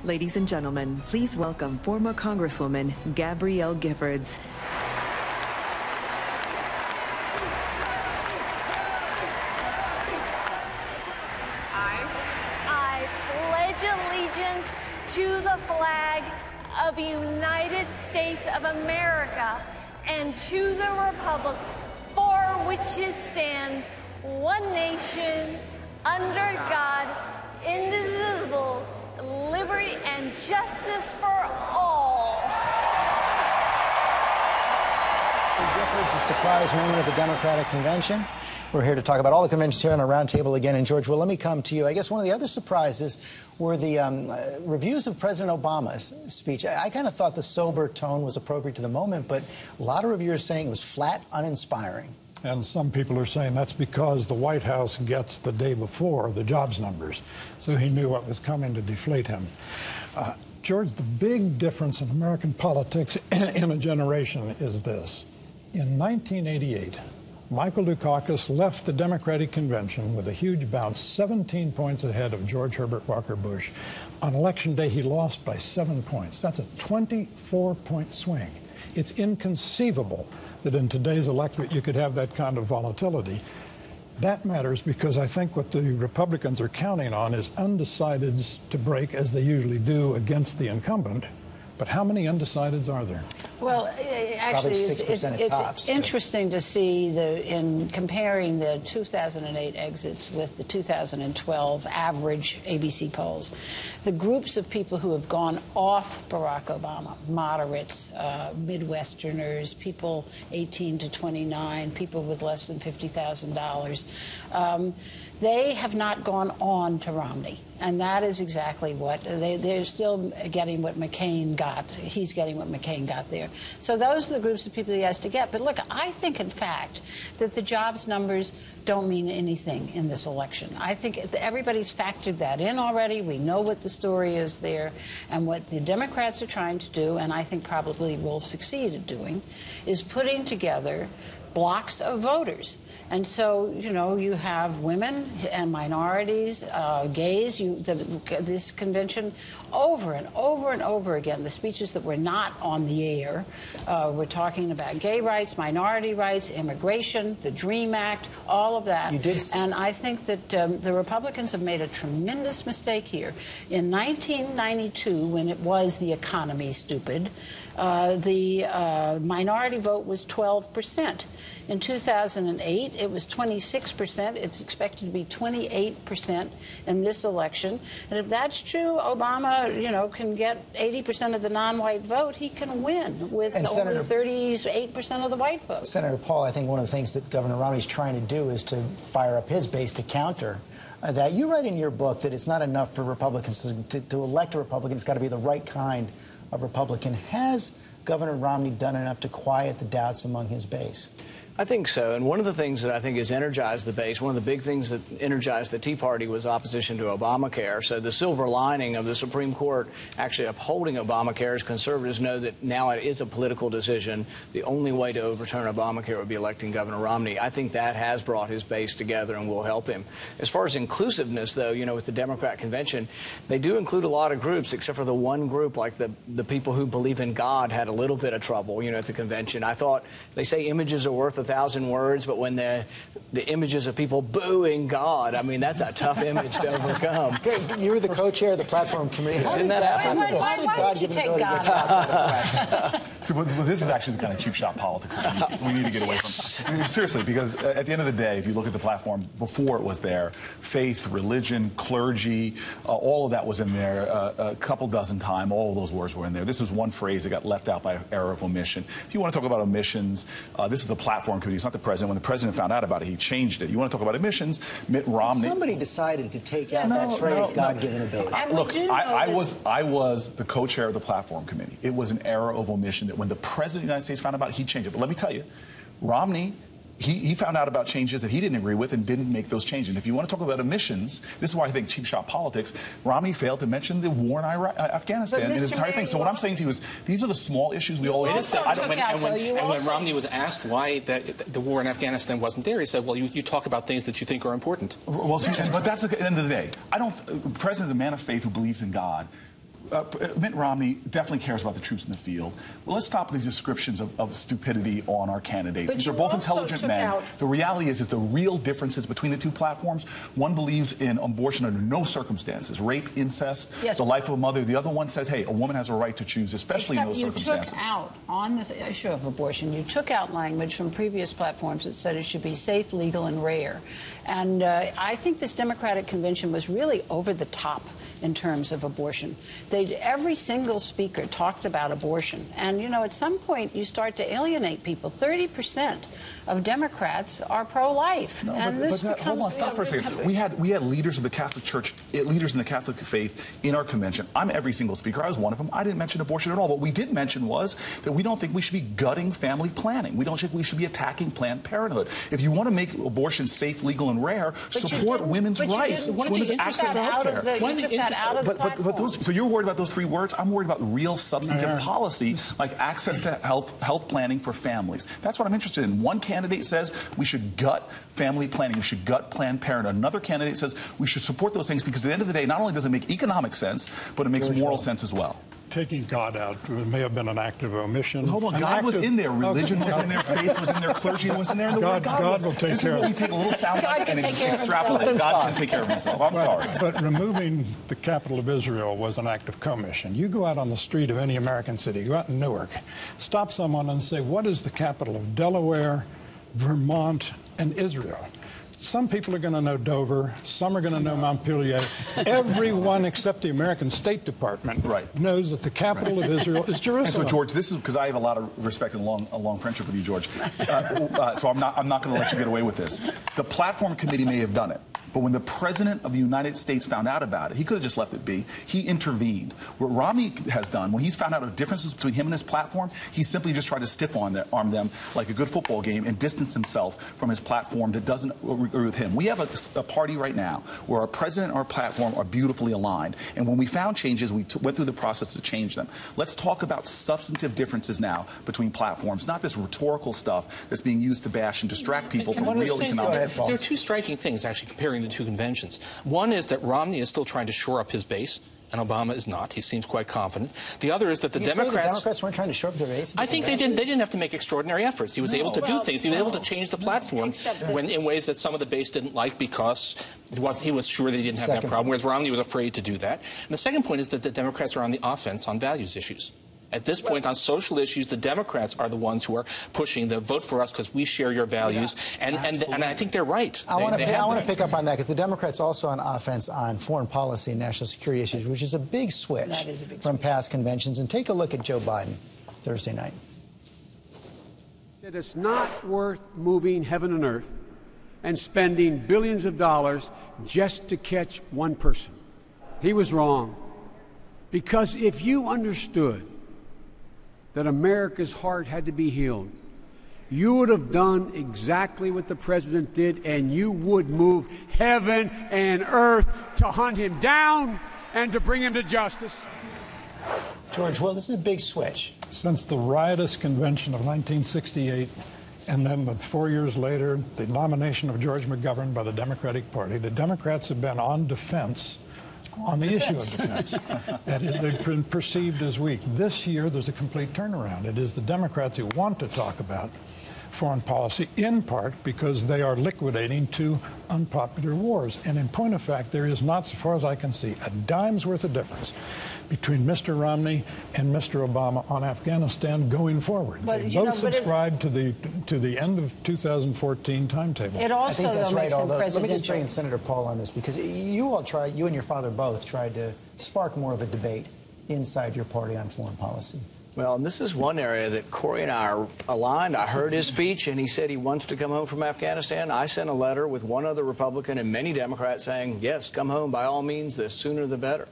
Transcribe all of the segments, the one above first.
Ladies and gentlemen, please welcome former Congresswoman Gabrielle Giffords. I pledge allegiance to the flag of the United States of America and to the republic for which it stands, one nation, under God, indivisible, liberty and justice for all. Giffords, the surprise member of the Democratic Convention. We're here to talk about all the conventions here on our roundtable again. And George, well, let me come to you. I guess one of the other surprises were the reviews of President Obama's speech. I kind of thought the sober tone was appropriate to the moment, but a lot of reviewers saying it was flat uninspiring. And some people are saying that's because the White House gets the day before the jobs numbers. So he knew what was coming to deflate him. George, the big difference in American politics in a generation is this. In 1988, Michael Dukakis left the Democratic Convention with a huge bounce, 17 points ahead of George Herbert Walker Bush. On Election Day, he lost by 7 points. That's a 24-point swing. It's inconceivable that in today's electorate you could have that kind of volatility. That matters because I think what the Republicans are counting on is undecideds to break, as they usually do, against the incumbent. But how many undecideds are there? Well, actually, it's interesting to see in comparing the 2008 exits with the 2012 average ABC polls. The groups of people who have gone off Barack Obama, moderates, Midwesterners, people 18 to 29, people with less than $50,000, they have not gone on to Romney. And that is exactly what they're still getting what McCain got. He's getting what McCain got there. So those are the groups of people he has to get. But look, I think, in fact, that the jobs numbers don't mean anything in this election. I think everybody's factored that in already. We know what the story is there. And what the Democrats are trying to do, and I think probably will succeed at doing, is putting together blocks of voters. And so, you know, you have women and minorities, gays, this convention, over and over and over again, the speeches that were not on the air, we're talking about gay rights, minority rights, immigration, the DREAM Act, all of that. And I think that the Republicans have made a tremendous mistake here. In 1992, when it was the economy stupid, the minority vote was 12%. In 2008, it was 26%. It's expected to be 28% in this election. And if that's true, Obama, you know, can get 80% of the non-white vote. He can win with only 38% of the white vote. Senator Paul, I think one of the things that Governor Romney's trying to do is to fire up his base to counter that. You write in your book that it's not enough for Republicans to elect a Republican. It's got to be the right kind of Republican. Has Governor Romney done enough to quiet the doubts among his base? I think so. And one of the things that I think has energized the base, one of the big things that energized the Tea Party was opposition to Obamacare. So the silver lining of the Supreme Court actually upholding Obamacare is conservatives know that now it is a political decision. The only way to overturn Obamacare would be electing Governor Romney. I think that has brought his base together and will help him. As far as inclusiveness, though, you know, with the Democrat convention, they do include a lot of groups, except for the one group, like the people who believe in God, had a little bit of trouble, you know, at the convention. I thought, they say images are worth 1,000 words, but when the images of people booing God, I mean, that's a tough image to overcome. You were the co-chair of the platform committee. How did that happen? Why did you take God out? So, well, this is actually the kind of cheap shot politics we need to get away from. I mean, seriously, because at the end of the day, if you look at the platform before it was there, faith, religion, clergy, all of that was in there a couple dozen times. All of those words were in there. This is one phrase that got left out by error of omission. If you want to talk about omissions, this is the platform committee. It's not the president. When the president found out about it, he changed it. You want to talk about emissions? Mitt Romney. Somebody decided to take out that phrase, God-given ability. Look, I was the co-chair of the platform committee. It was an error of omission that when the president of the United States found out about it, he changed it. But let me tell you, Romney, he found out about changes that he didn't agree with and didn't make those changes. And if you want to talk about emissions, this is why I think cheap shot politics, Romney failed to mention the war in Afghanistan in his entire thing. So what I'm saying to you is, these are the small issues we always say. And when Romney was asked why the war in Afghanistan wasn't there, he said, well, you talk about things that you think are important. Well, but that's at the end of the day. The president's a man of faith who believes in God. Mitt Romney definitely cares about the troops in the field. Well, let's stop these descriptions of stupidity on our candidates. But these are both intelligent men. The reality is the real differences between the two platforms. One believes in abortion under no circumstances, rape, incest, the life of a mother. The other one says, hey, a woman has a right to choose, especially in those circumstances. You took out, on the issue of abortion, you took out language from previous platforms that said it should be safe, legal, and rare. And I think this Democratic convention was really over the top in terms of abortion. Every single speaker talked about abortion. And, you know, at some point you start to alienate people. 30% of Democrats are pro-life. No, and hold on, stop for a second. We had leaders of the Catholic Church, leaders in the Catholic faith in our convention. I'm every single speaker. I was one of them. I didn't mention abortion at all. What we did mention was that we don't think we should be gutting family planning. We don't think we should be attacking Planned Parenthood. If you want to make abortion safe, legal, and rare, support women's rights, women's access to health care. So you're worried about those three words? I'm worried about real substantive policy, like access to health planning for families. That's what I'm interested in. One candidate says we should gut family planning, we should gut Planned Parenthood. Another candidate says we should support those things because at the end of the day, not only does it make economic sense, but it makes moral sense as well. Taking God out may have been an act of omission. Hold on, God was in there. Religion was in there. Faith was in there. Clergy was in there. And the word God will take care of it. This is where you take a little sound and extrapolate. God can take care of himself. I'm sorry. But removing the capital of Israel was an act of commission. You go out on the street of any American city, go out in Newark, stop someone and say, what is the capital of Delaware, Vermont, and Israel? Some people are going to know Dover. Some are going to know Montpelier. Everyone except the American State Department knows that the capital of Israel is Jerusalem. And so, George, this is because I have a lot of respect and a long friendship with you, George. So I'm not going to let you get away with this. The platform committee may have done it. But when the President of the United States found out about it, he could have just left it be. He intervened. What Romney has done, when he's found out of differences between him and his platform, he simply just tried to stiff-arm them like a good football game and distance himself from his platform that doesn't agree with him. We have a party right now where our president and our platform are beautifully aligned. And when we found changes, we went through the process to change them. Let's talk about substantive differences now between platforms, not this rhetorical stuff that's being used to bash and distract people from real economic. There are two striking things, actually, comparing the two conventions. One is that Romney is still trying to shore up his base, and Obama is not. He seems quite confident. The other is that the Democrats weren't trying to shore up their base? I think they didn't have to make extraordinary efforts. He was able to do things. He was able to change the platform in ways that some of the base didn't like because he was sure that he didn't have that problem, whereas Romney was afraid to do that. And the second point is that the Democrats are on the offense on values issues. At this point, on social issues, the Democrats are the ones who are pushing the vote for us because we share your values, and I think they're right. I want to pick up on that because the Democrats also on offense on foreign policy and national security issues, which is a big switch from past conventions. And take a look at Joe Biden Thursday night. Said it's not worth moving heaven and earth and spending billions of dollars just to catch one person. He was wrong, because if you understood that America's heart had to be healed, you would have done exactly what the president did, and you would move heaven and earth to hunt him down and to bring him to justice. George, well, this is a big switch. Since the riotous convention of 1968, and then 4 years later, the nomination of George McGovern by the Democratic Party, the Democrats have been on defense on the issue of defense. That is, they've been perceived as weak. This year, there's a complete turnaround. It is the Democrats who want to talk about foreign policy, in part because they are liquidating two unpopular wars. And in point of fact, there is not, so far as I can see, a dime's worth of difference between Mr. Romney and Mr. Obama on Afghanistan going forward. But, they both subscribe to the end of 2014 timetable. It also, I think that's right. Although, let me just bring in Senator Paul on this, because you and your father both tried to spark more of a debate inside your party on foreign policy. Well, and this is one area that Cory and I are aligned. I heard his speech, and he said he wants to come home from Afghanistan. I sent a letter with one other Republican and many Democrats saying, yes, come home by all means, the sooner the better.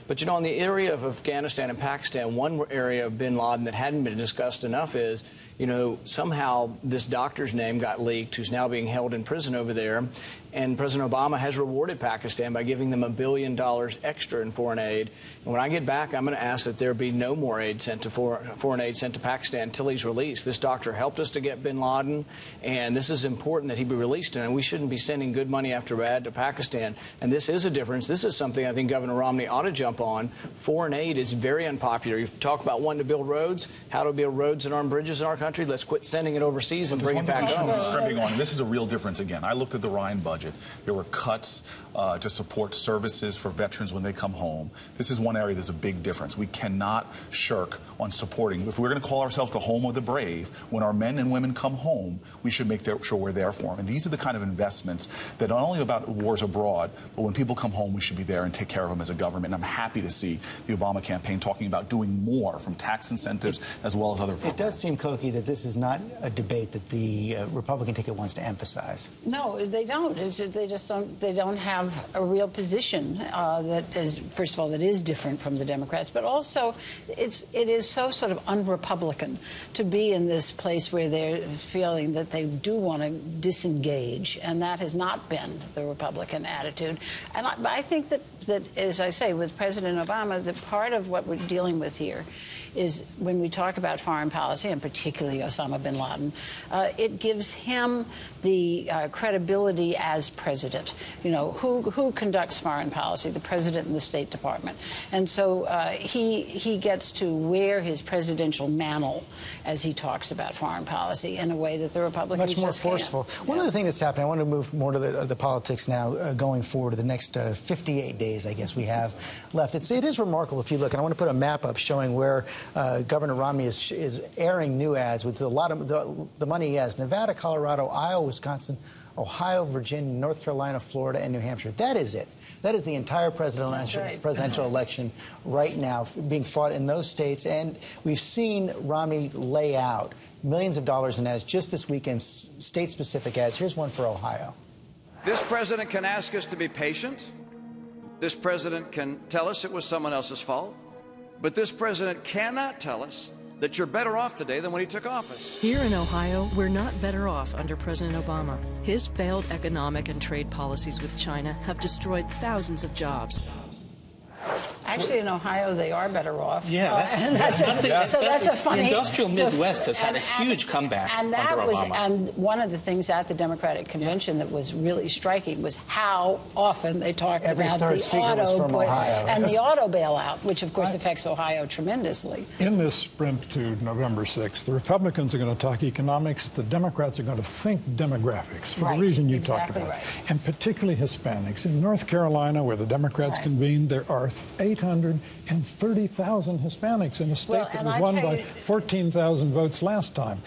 But, you know, in the area of Afghanistan and Pakistan, one area of bin Laden that hadn't been discussed enough is, you know, somehow this doctor's name got leaked who's now being held in prison over there. And President Obama has rewarded Pakistan by giving them $1 billion extra in foreign aid. And when I get back, I'm going to ask that there be no more aid sent to foreign aid sent to Pakistan until he's released. This doctor helped us to get bin Laden, and this is important that he be released. And we shouldn't be sending good money after bad to Pakistan. And this is a difference. This is something I think Governor Romney ought to jump on. Foreign aid is very unpopular. You talk about wanting to build roads, how to build roads and armed bridges in our country. Let's quit sending it overseas and bring it back home. This is a real difference again. I looked at the Ryan budget. There were cuts to support services for veterans when they come home. This is one area there's a big difference. We cannot shirk on supporting. If we're going to call ourselves the home of the brave, when our men and women come home, we should make sure we're there for them. And these are the kind of investments that not only about wars abroad, but when people come home, we should be there and take care of them as a government. And I'm happy to see the Obama campaign talking about doing more from tax incentives as well as other programs. It does seem, Cokie, that this is not a debate that the Republican ticket wants to emphasize. No, they don't. They just don't. They don't have a real position that is, first of all, that is different from the Democrats, but also it is so sort of un-Republican to be in this place where they're feeling that they do want to disengage, and that has not been the Republican attitude. And I think that, as I say, with President Obama, that part of what we're dealing with here is when we talk about foreign policy, and particularly Osama bin Laden, it gives him the credibility as president. You know, who conducts foreign policy? The president and the State Department. And so he gets to wear his presidential mantle as he talks about foreign policy in a way that the Republicans much more forceful. One other thing that's happening, I want to move more to the politics now going forward to the next 58 days, I guess we have left. It is remarkable if you look, and I want to put a map up showing where Governor Romney is airing new ads with a lot of the money he has. Nevada, Colorado, Iowa, Wisconsin, Ohio, Virginia, North Carolina, Florida, and New Hampshire. That is it. That is the entire presidential election right now being fought in those states. And we've seen Romney lay out millions of dollars in ads just this weekend, state-specific ads. Here's one for Ohio. This president can ask us to be patient. This president can tell us it was someone else's fault. But this president cannot tell us that you're better off today than when he took office. Here in Ohio, we're not better off under President Obama. His failed economic and trade policies with China have destroyed thousands of jobs. Actually, in Ohio, they are better off. Yeah, that's a funny. The industrial Midwest has had a huge comeback under Obama. And one of the things at the Democratic convention that was really striking was how often they talked about the the auto bailout, which of course affects Ohio tremendously. In this sprint to November 6th, the Republicans are going to talk economics. The Democrats are going to think demographics for the reason you talked about, and particularly Hispanics. In North Carolina, where the Democrats convened, there are 830,000 Hispanics in a state that was won by 14,000 votes last time.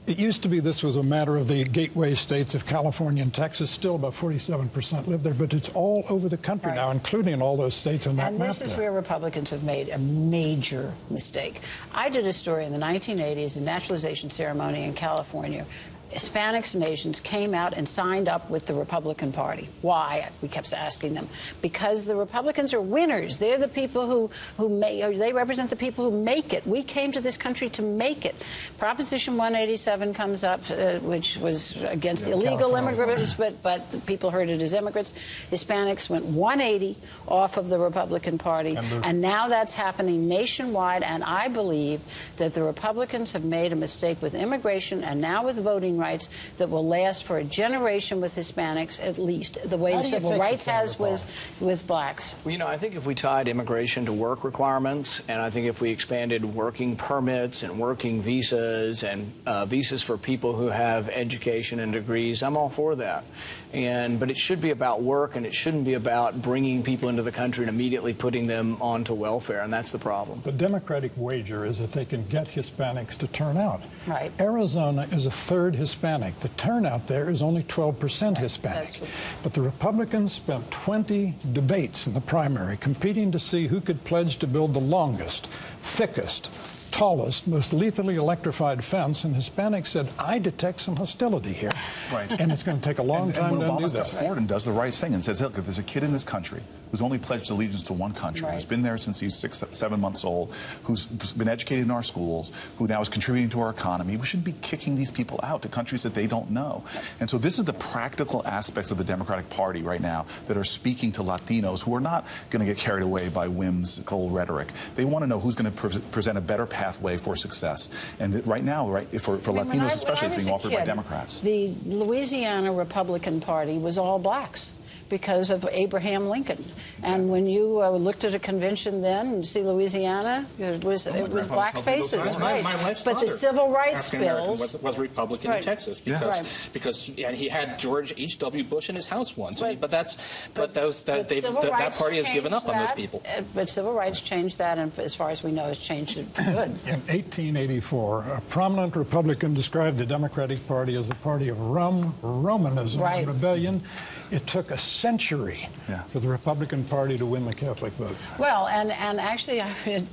It used to be this was a matter of the gateway states of California and Texas. Still about 47% live there, but it's all over the country now, including all those states on that map. And this is where Republicans have made a major mistake. I did a story in the 1980s, the naturalization ceremony in California. Hispanics and Asians came out and signed up with the Republican Party. Why? We kept asking them. Because the Republicans are winners. They're the people they represent the people who make it. We came to this country to make it. Proposition 187 comes up, which was against illegal immigrants, but people heard it as immigrants. Hispanics went 180 off of the Republican Party, and now that's happening nationwide, and I believe that the Republicans have made a mistake with immigration and now with voting rights that will last for a generation with Hispanics, at least, the way the civil rights has with blacks. Well, you know, I think if we tied immigration to work requirements, and I think if we expanded working permits and working visas and visas for people who have education and degrees, I'm all for that. But it should be about work, and it shouldn't be about bringing people into the country and immediately putting them onto welfare, and that's the problem. The Democratic wager is that they can get Hispanics to turn out. Right. Arizona is a third Hispanic. The turnout there is only 12% Hispanic. But the Republicans spent 20 debates in the primary competing to see who could pledge to build the longest, thickest, tallest, most lethally electrified fence, and Hispanics said, I detect some hostility here. Right. And it's going to take a long time to undo Obama this. steps forward and does the right thing and says, look, if there's a kid in this country who's only pledged allegiance to one country, who's been there since he's 6, 7 months old, who's been educated in our schools, who now is contributing to our economy, we shouldn't be kicking these people out to countries that they don't know. And so this is the practical aspects of the Democratic Party right now that are speaking to Latinos who are not going to get carried away by whimsical rhetoric. They want to know who's going to present a better pathway for success. And right now, for Latinos especially, it's being offered by Democrats. The Louisiana Republican Party was all blacks because of Abraham Lincoln. And when you looked at a convention then, and see Louisiana, it was black faces, right? My wife's but father, the civil rights African-American, bills was Republican in Texas because and he had George H.W. Bush in his house once. But that party has given up on those people. But civil rights changed that, and as far as we know, has changed it for good. In 1884, a prominent Republican described the Democratic Party as a party of Romanism and rebellion. It took a century for the Republican Party to win the Catholic vote. Well, and actually,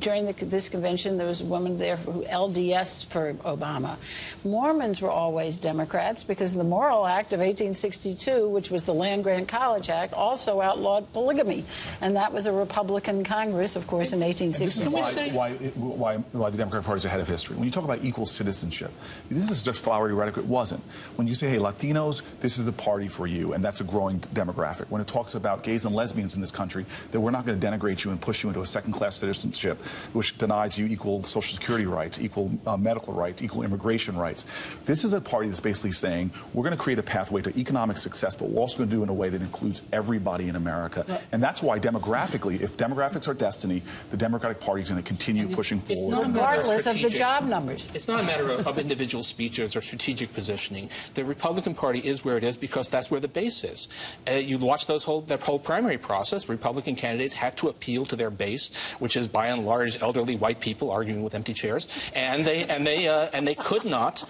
during this convention, there was a woman there who LDS for Obama. Mormons were always Democrats because the Morrill Act of 1862, which was the Land-Grant College Act, also outlawed polygamy. And that was a Republican Congress, of course, in 1862. This is why the Democratic Party is ahead of history. When you talk about equal citizenship, this is just flowery rhetoric. It wasn't. When you say, hey, Latinos, this is the party for you, and that's a growing demographic. When it talks about gays and lesbians in this country, that we're not going to denigrate you and push you into a second-class citizenship, which denies you equal Social Security rights, equal medical rights, equal immigration rights. This is a party that's basically saying we're going to create a pathway to economic success, but we're also going to do it in a way that includes everybody in America. Right. And that's why demographically, if demographics are destiny, the Democratic Party is going to continue pushing forward. Regardless of the job numbers. It's not a matter of individual speeches or strategic positioning. The Republican Party is where it is because that's where the base is. You watch that whole primary process. Republican candidates had to appeal to their base, which is by and large elderly white people arguing with empty chairs, and they could not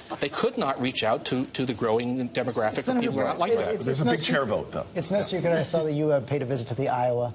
reach out to the growing demographic of people who are not like that. There's a big chair vote, though. It's no secret. I saw that you paid a visit to the Iowa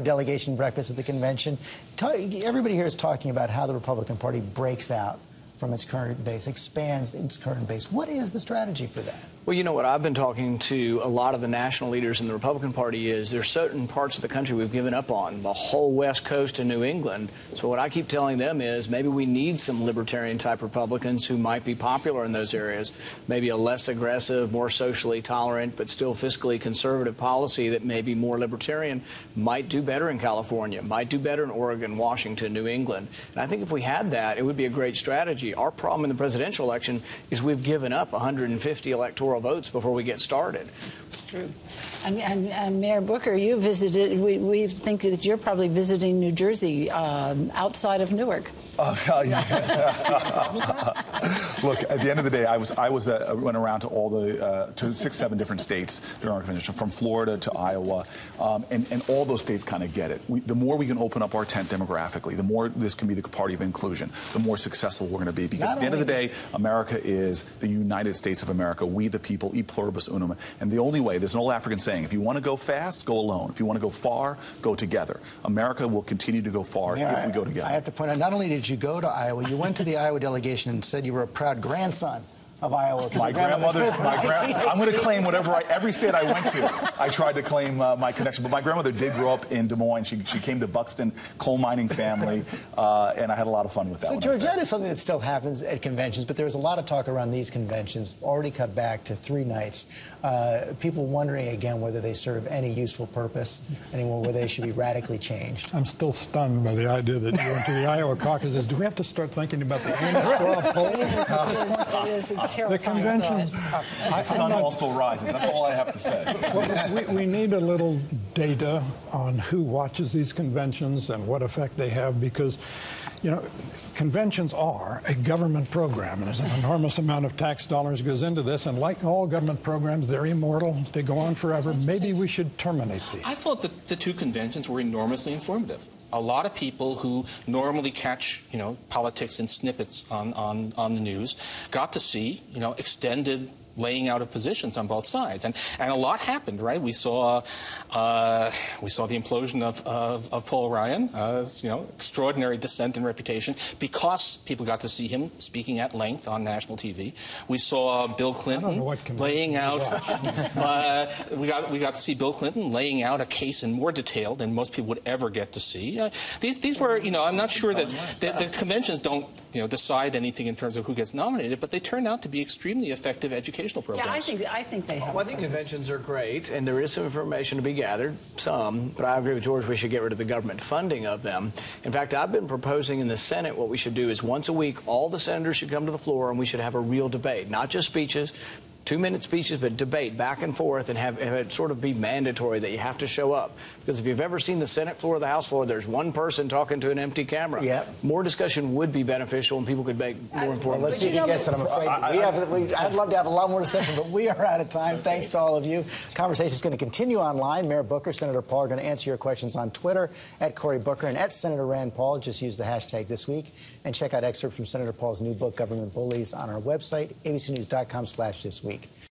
delegation breakfast at the convention. Everybody here is talking about how the Republican Party breaks out from its current base, expands its current base. What is the strategy for that? Well, you know what I've been talking to a lot of the national leaders in the Republican Party is there's certain parts of the country we've given up on, the whole West Coast and New England. So what I keep telling them is maybe we need some libertarian-type Republicans who might be popular in those areas, maybe a less aggressive, more socially tolerant, but still fiscally conservative policy that may be more libertarian might do better in California, might do better in Oregon, Washington, New England. And I think if we had that, it would be a great strategy. Our problem in the presidential election is we've given up 150 electoral votes before we get started. True. And Mayor Booker, you visited, we think that you're probably visiting New Jersey outside of Newark. Look, at the end of the day, I went around to all the to 6, 7 different states during our convention, from Florida to Iowa, and all those states kind of get it. The more we can open up our tent demographically, the more this can be the party of inclusion, the more successful we're going to be. Because at the end of the day, America is the United States of America. We the people, e pluribus unum. And the only way, there's an old African saying, if you want to go fast, go alone. If you want to go far, go together. America will continue to go far if we go together. I have to point out, not only did you go to Iowa, you went to the Iowa delegation and said you were a proud grandson of Iowa. My grandmother, I'm going to claim every state I went to, I tried to claim my connection. But my grandmother did grow up in Des Moines. She came to Buxton, coal mining family, and I had a lot of fun with that. So, George, that is something that still happens at conventions, but there's a lot of talk around these conventions, already cut back to 3 nights. People wondering again whether they serve any useful purpose anymore, whether they should be radically changed. I'm still stunned by the idea that you went to the Iowa caucuses. Do we have to start thinking about the Amy straw poll? It is a terrifying the conventions. The sun also rises. That's all I have to say. Well, we need a little data on who watches these conventions and what effect they have, because, you know, conventions are a government program, and there's an enormous amount of tax dollars goes into this, and like all government programs, they're immortal. They go on forever. Maybe we should terminate these. I thought that the 2 conventions were enormously informative. A lot of people who normally catch, politics in snippets on the news got to see, extended laying out of positions on both sides, and a lot happened, right? We saw the implosion of Paul Ryan, extraordinary descent in reputation because people got to see him speaking at length on national TV. We saw Bill Clinton laying out. We got to see Bill Clinton laying out a case in more detail than most people would ever get to see. These were, I'm not sure that the conventions don't, decide anything in terms of who gets nominated, but they turn out to be extremely effective educational programs. Yeah, I think they have. Well, I think conventions are great, and there is some information to be gathered, but I agree with George, we should get rid of the government funding of them. In fact, I've been proposing in the Senate what we should do is once a week, all the senators should come to the floor and we should have a real debate, not just speeches, 2-minute speeches, but debate back and forth, and have it sort of be mandatory that you have to show up. Because if you've ever seen the Senate floor or the House floor, there's one person talking to an empty camera. Yep. More discussion would be beneficial, and people could make more informed. Well, let's see if he gets it. I'm afraid I'd love to have a lot more discussion, but we are out of time. Thanks to all of you. The conversation is going to continue online. Mayor Booker, Senator Paul are going to answer your questions on Twitter at Cory Booker and at Senator Rand Paul. Just use the hashtag this week, and check out excerpts from Senator Paul's new book, Government Bullies, on our website, abcnews.com/thisweek.